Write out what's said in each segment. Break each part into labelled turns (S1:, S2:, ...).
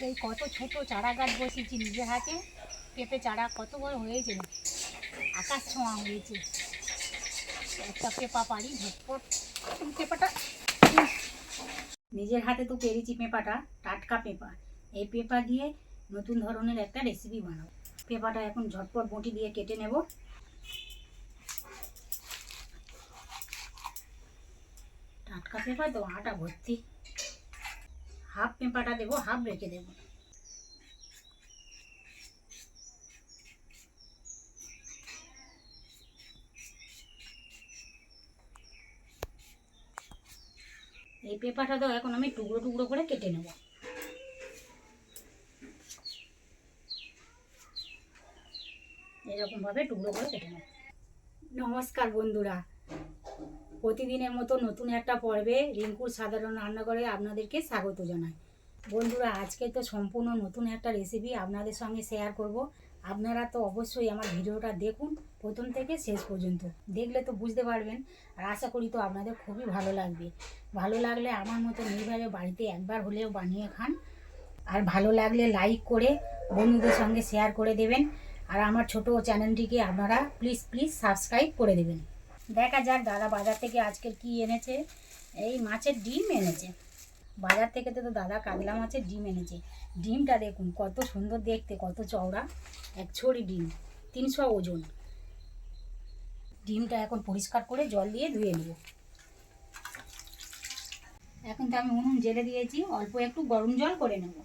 S1: সেই কত ছোট চারা গাছ বসিয়েছি নিজের হাতে, পেঁপে চারা কত বড় হয়েছে, আকাশ ছোঁয়া হয়েছে। একটা পেঁপা পারি ঝটপট, পেঁপাটা নিজের হাতে তো পেরেছি, পেঁপাটা টাটকা পেঁপা। এই পেঁপা দিয়ে নতুন ধরনের একটা রেসিপি বানাবো। পেঁপাটা এখন ঝটপট বটি দিয়ে কেটে নেব। টাটকা পেঁপা তো আটা ভর্তি। হাফ পেঁপাটা দেবো, হাফ রেখে দেবো। এই পেঁপাটা তো এখন আমি টুকরো টুকরো করে কেটে নেব। এরকমভাবে টুকরো করে কেটে নেব। নমস্কার বন্ধুরা, প্রতিদিনের মতো নতুন একটা পর্বে রিঙ্কুর সাধারণ রান্নাঘরে আপনাদেরকে স্বাগত জানাই। বন্ধুরা, আজকে তো সম্পূর্ণ নতুন একটা রেসিপি আপনাদের সঙ্গে শেয়ার করব। আপনারা তো অবশ্যই আমার ভিডিওটা দেখুন প্রথম থেকে শেষ পর্যন্ত, দেখলে তো বুঝতে পারবেন। আর আশা করি তো আপনাদের খুবই ভালো লাগবে। ভালো লাগলে আমার মতো এইভাবে বাড়িতে একবার হলেও বানিয়ে খান। আর ভালো লাগলে লাইক করে বন্ধুদের সঙ্গে শেয়ার করে দেবেন। আর আমার ছোট চ্যানেলটিকে আপনারা প্লিজ সাবস্ক্রাইব করে দেবেন। দেখা যাক দাদা বাজার থেকে আজকে কি এনেছে। এই মাছের ডিম এনেছে বাজার থেকে। তো দাদা কাতলা মাছের ডিম এনেছে। ডিমটা দেখুন কত সুন্দর দেখতে, কত চওড়া, এক ছড়ি ডিম, 300 ওজন। ডিমটা এখন পরিষ্কার করে জল দিয়ে ধুয়ে নেব। এখন তো আমি উনুন জেলে দিয়েছি, অল্প একটু গরম জল করে নেব।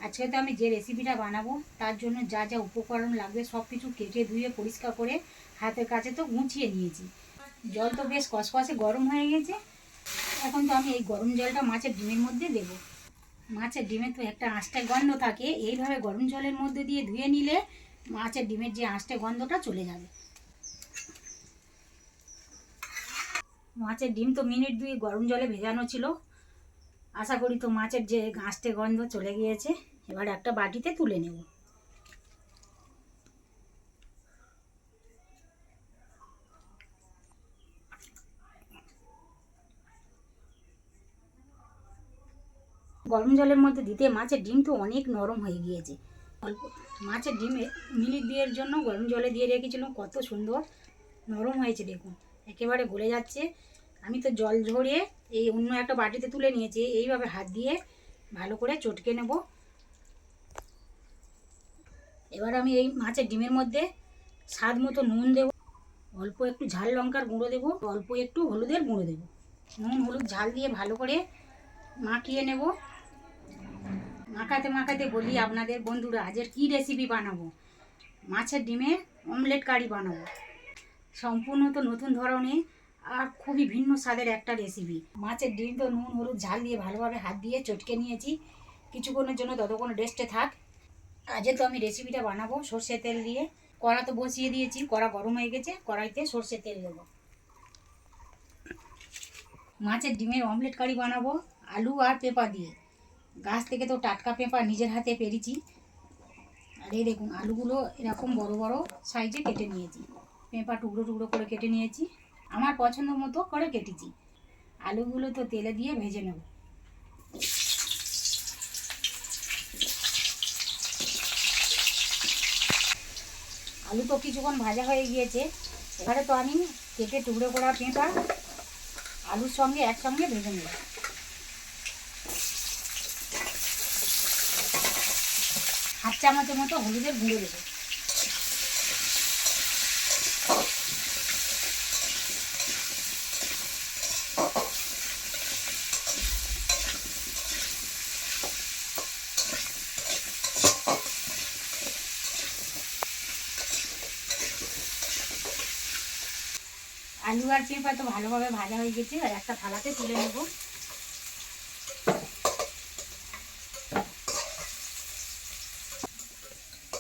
S1: আজকে তো আমি যে রেসিপিটা বানাবো তার জন্য যা যা উপকরণ লাগবে সব কিছু কেটে ধুয়ে পরিষ্কার করে হাতের কাছে তো গুছিয়ে নিয়েছি। জল তো বেশ কষকষে গরম হয়ে গেছে। এখন তো আমি এই গরম জলটা মাছের ডিমের মধ্যে দেব। মাছের ডিমে তো একটা আঁশটে গন্ধ থাকে, এইভাবে গরম জলের মধ্যে দিয়ে ধুয়ে নিলে মাছের ডিমের যে আঁশটে গন্ধটা চলে যাবে। মাছের ডিম তো মিনিট 2 গরম জলে ভেজানো ছিল। আশা করি তো মাছের যে আঁশটে গন্ধ চলে গিয়েছে। এবার একটা বাটিতে তুলে নেব। গরম জলের মধ্যে দিতে মাছের ডিম তো অনেক নরম হয়ে গিয়েছে। অল্প মাছের ডিমে মিনিট 2 জন্য গরম জলে দিয়ে রেখেছিলাম, কত সুন্দর নরম হয়েছে দেখুন, একেবারে গলে যাচ্ছে। আমি তো জল ঝরিয়ে এই অন্য একটা বাটিতে তুলে নিয়েছি। এইভাবে হাত দিয়ে ভালো করে চটকে নেব। এবার আমি এই মাছের ডিমের মধ্যে স্বাদ মতো নুন দেব, অল্প একটু ঝাল লঙ্কার গুঁড়ো দেবো, অল্প একটু হলুদের গুঁড়ো দেবো। নুন হলুদ ঝাল দিয়ে ভালো করে মাখিয়ে নেব। মাখাতে মাখাতে বলি আপনাদের বন্ধুরা, আজের কি রেসিপি বানাবো। মাছের ডিমের অমলেট কারি বানাবো। সম্পূর্ণ তো নতুন ধরনের আর খুবই ভিন্ন স্বাদের একটা রেসিপি। মাছের ডিম তো নুন হলুদ ঝাল দিয়ে ভালোভাবে হাত দিয়ে চটকে নিয়েছি। কিছুক্ষণের জন্য ততক্ষণ রেস্টে থাক। আজকে তো আমি রেসিপিটা বানাবো সর্ষে তেল দিয়ে। কড়া তো বসিয়ে দিয়েছি, কড়া গরম হয়ে গেছে, কড়াইতে সর্ষে তেল দেবো। মাছের ডিমের অমলেট কারি বানাবো আলু আর পেঁপা দিয়ে। গাছ থেকে তো টাটকা পেঁপা নিজের হাতে পেরেছি। আর এই দেখুন আলুগুলো এরকম বড় বড় সাইজে কেটে নিয়েছি। পেঁপা টুকরো টুকরো করে কেটে নিয়েছি, আমার পছন্দ মতো করে কেটেছি। আলুগুলো তো তেলে দিয়ে ভেজে নেব। আলু তো কিছুক্ষণ ভাজা হয়ে গিয়েছে। এবারে তো আমি কেটে টুকরো করা পেঁপা আলুর সঙ্গে একসঙ্গে ভেজে নেব। হাফ চামচের মতো হলুদের গুঁড়ো দেবো। আলু আর পেঁপা তো ভালোভাবে ভাজা হয়ে গেছে, আর একটা থালাতে তুলে নেব।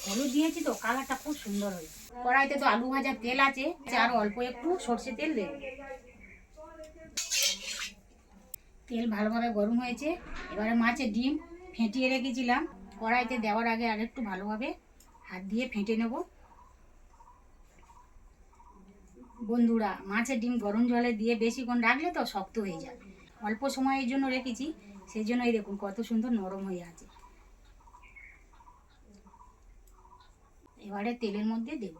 S1: হলুদ দিয়েছি তো কালারটা খুব সুন্দর হয়েছে। কড়াইতে তো আলু ভাজার তেল আছে, আর অল্প একটু সর্ষে তেল দেব। তেল ভালোভাবে গরম হয়েছে। এবারে মাছের ডিম ফেটিয়ে রেখেছিলাম কড়াইতে দেওয়ার আগে আরেকটু ভালোভাবে হাত দিয়ে ফেটে নেব। বন্ধুরা, মাছের ডিম গরম জলে দিয়ে বেশিক্ষণ রাখলে তো শক্ত হয়ে যাবে। অল্প সময়ের জন্য রেখেছি, সেই জন্য এই দেখুন কত সুন্দর নরম হয়ে আছে। এবারে তেলের মধ্যে দেব।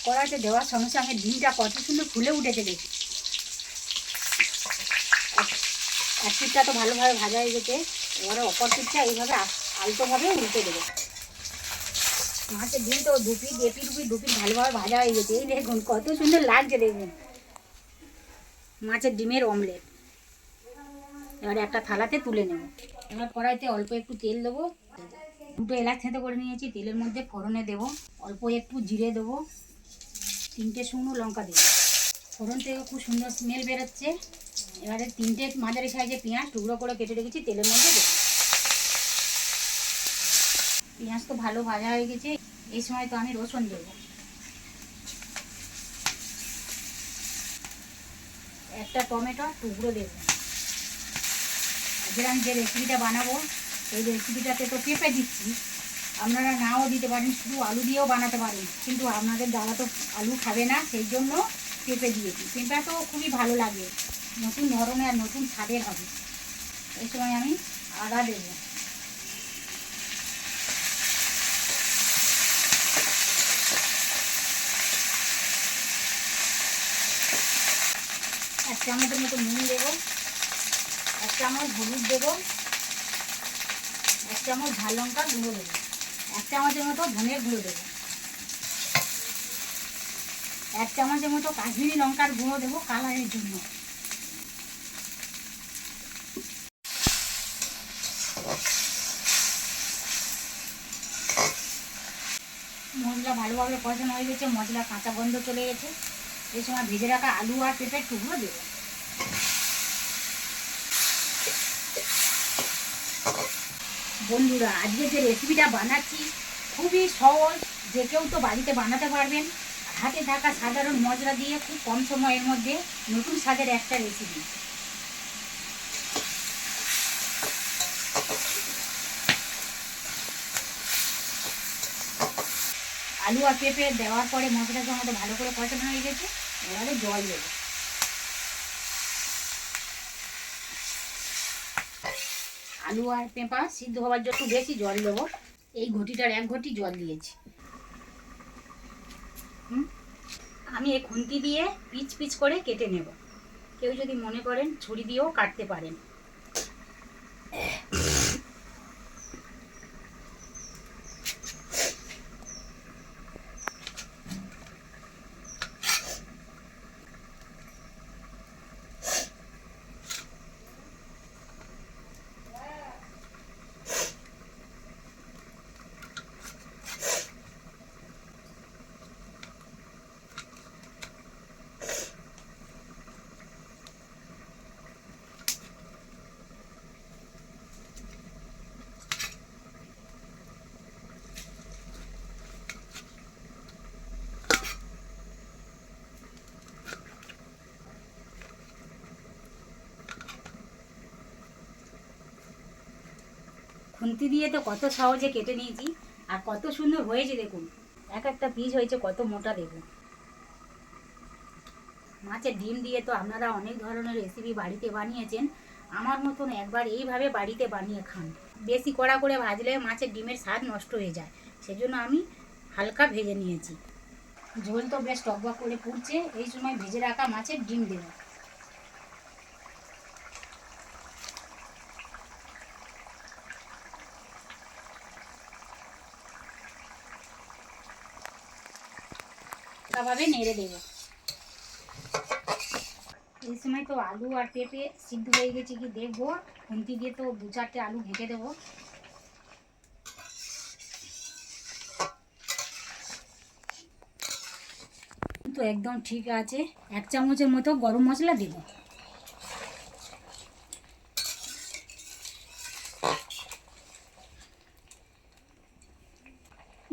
S1: কড়াইতে দেওয়ার সঙ্গে সঙ্গে ডিমটা কত সুন্দর ফুলে উঠেছে দেখি। এক পিঠটা তো ভালোভাবে ভাজা হয়ে গেছে, এবারে অপর পিঠটা এইভাবে আলতোভাবে উল্টে দেবো। মাছের ডিম তো দু পিঠ ভালোভাবে ভাজা হয়ে গেছে। এই দেখুন কত সুন্দর লাগছে দেখুন মাছের ডিমের অমলেট। এবারে একটা থালাতে তুলে নেব। এবার কড়াইতে অল্প একটু তেল দেবো, দুটো এলাচ থেঁতে করে নিয়েছি, তেলের মধ্যে ফোড়নে দেবো, অল্প একটু জিরে দেবো, 3টে শুকনো লঙ্কা দেবো। ফোড়ন থেকে খুব সুন্দর স্মেল বেরোচ্ছে। এবারে 3টে মাঝারি সাইজে পেঁয়াজ টুকরো করে কেটে রেখেছি তেলের মধ্যে দেবো। পেঁয়াজ তো ভালো ভাজা হয়ে গেছে, এই সময় তো আমি রসুন দেবো। একটা টমেটো টুকরো দেবো। আজকে আমি যে রেসিপিটা বানাবো এই রেসিপিটাতে তো পেঁপে দিচ্ছি, আপনারা নাও দিতে পারেন, শুধু আলু দিয়েও বানাতে পারেন, কিন্তু আপনাদের দাদা তো আলু খাবে না, সেই জন্য পেঁপে দিয়েছি। পেঁপে তো খুবই ভালো লাগে, নতুন ধরনের আর নতুন স্বাদের হবে। এই সময় আমি আদা দেবো। এক চামচের মতো নুন দেবো, 1 চামচ হলুদ দেবো, 1 চামচ ঝাল লঙ্কার গুঁড়ো দেবো, 1 চামচের মতো ধনের গুঁড়ো দেবো, 1 চামচের মতো কাশ্মীরি লঙ্কার গুঁড়ো দেবো কালারের জন্য। মশলা ভালোভাবে কষানো হয়ে গেছে, মশলা কাঁচা গন্ধ চলে গেছে। এই সময় ভেজে রাখা আলু আর পেঁপের টুকরো দেবো। বন্ধুরা আজকে যে রেসিপিটা বানাচ্ছি খুবই সহজ, যে কেউ তো বাড়িতে বানাতে পারবেন। হাতে থাকা সাধারণ মশলা দিয়ে খুব কম সময়ের মধ্যে নতুন স্বাদের একটা রেসিপি। আলু আর পেঁপে দেওয়ার পরে মশলাটা আমাদের ভালো করে কষানো হয়ে গেছে, এবারে জল দেবো। আলু আর পেঁপা সিদ্ধ হওয়ার জন্য একটু বেশি জল দেবো, এই ঘটিটার 1 ঘটি জল দিয়েছি। আমি এই খুন্তি দিয়ে পিচ পিচ করে কেটে নেব, কেউ যদি মনে করেন ছুরি দিয়েও কাটতে পারেন। খুন্তি দিয়ে তো কত সহজে কেটে নিয়েছি, আর কত সুন্দর হয়েছে দেখুন। এক একটা পিস হয়েছে কত মোটা দেখুন। মাছের ডিম দিয়ে তো আপনারা অনেক ধরনের রেসিপি বাড়িতে বানিয়েছেন, আমার মতন একবার এইভাবে বাড়িতে বানিয়ে খান। বেশি কড়া করে ভাজলে মাছের ডিমের স্বাদ নষ্ট হয়ে যায়, সেজন্য আমি হালকা ভেজে নিয়েছি। ঝোল তো বেশ টকবক করে ফুটছে, এই সময় ভেজে রাখা মাছের ডিম দেব। ভাবে নেড়ে দেব। এই সময় তো আলু আর পেঁপে সিদ্ধ হয়ে গেছে কি দেখবো, খুন্তি দিয়ে তো 2-4টে আলু ঘেঁটে দেবো। তো একদম ঠিক আছে, 1 চামচের মতো গরম মশলা দেব।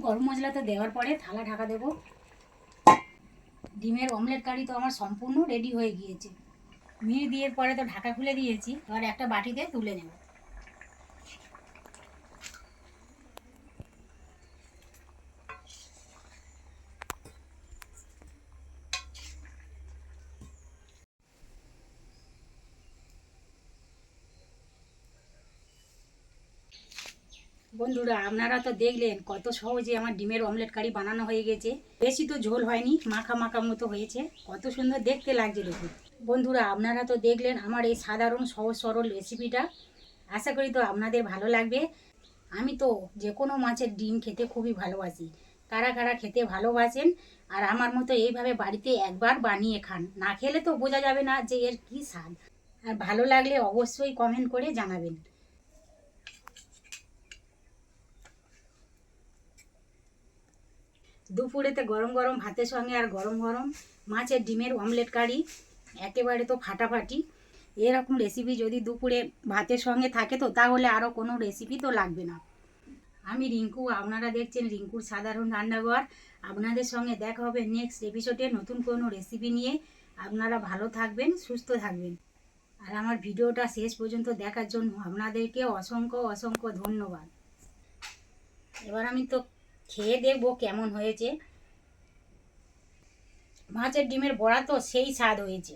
S1: গরম মশলা তো দেওয়ার পরে থালা ঢাকা দেব। ডিমের অমলেট কারি তো আমার সম্পূর্ণ রেডি হয়ে গিয়েছে। মিনিট দিয়ে পরে তো ঢাকা খুলে দিয়েছি, এবার একটা বাটিতে তুলে নেব। বন্ধুরা আপনারা তো দেখলেন কত সহজে আমার ডিমের অমলেট কারি বানানো হয়ে গেছে। বেশি তো ঝোল হয়নি, মাখা মাখা মতো হয়েছে, কত সুন্দর দেখতে লাগছে দেখুন। বন্ধুরা আপনারা তো দেখলেন আমার এই সাধারণ সহজ সরল রেসিপিটা। আশা করি তো আপনাদের ভালো লাগবে। আমি তো যে কোনো মাছের ডিম খেতে খুবই ভালোবাসি। কারা কারা খেতে ভালোবাসেন আর আমার মতো এইভাবে বাড়িতে একবার বানিয়ে খান, না খেলে তো বোঝা যাবে না যে এর কী স্বাদ। আর ভালো লাগলে অবশ্যই কমেন্ট করে জানাবেন। দুপুরেতে গরম গরম ভাতের সঙ্গে আর গরম গরম মাছের ডিমের অমলেট কারি একেবারে তো ফাটাফাটি। এরকম রেসিপি যদি দুপুরে ভাতের সঙ্গে থাকে তো তাহলে আরও কোনো রেসিপি তো লাগবে না। আমি রিঙ্কু, আপনারা দেখছেন রিঙ্কুর সাধারণ রান্নাঘর। আপনাদের সঙ্গে দেখা হবে নেক্সট এপিসোডে নতুন কোনো রেসিপি নিয়ে। আপনারা ভালো থাকবেন, সুস্থ থাকবেন। আর আমার ভিডিওটা শেষ পর্যন্ত দেখার জন্য আপনাদেরকে অসংখ্য অসংখ্য ধন্যবাদ। এবার আমি তো খেয়ে দেখবো কেমন হয়েছে। মাছের ডিমের বড়া তো সেই স্বাদ হয়েছে।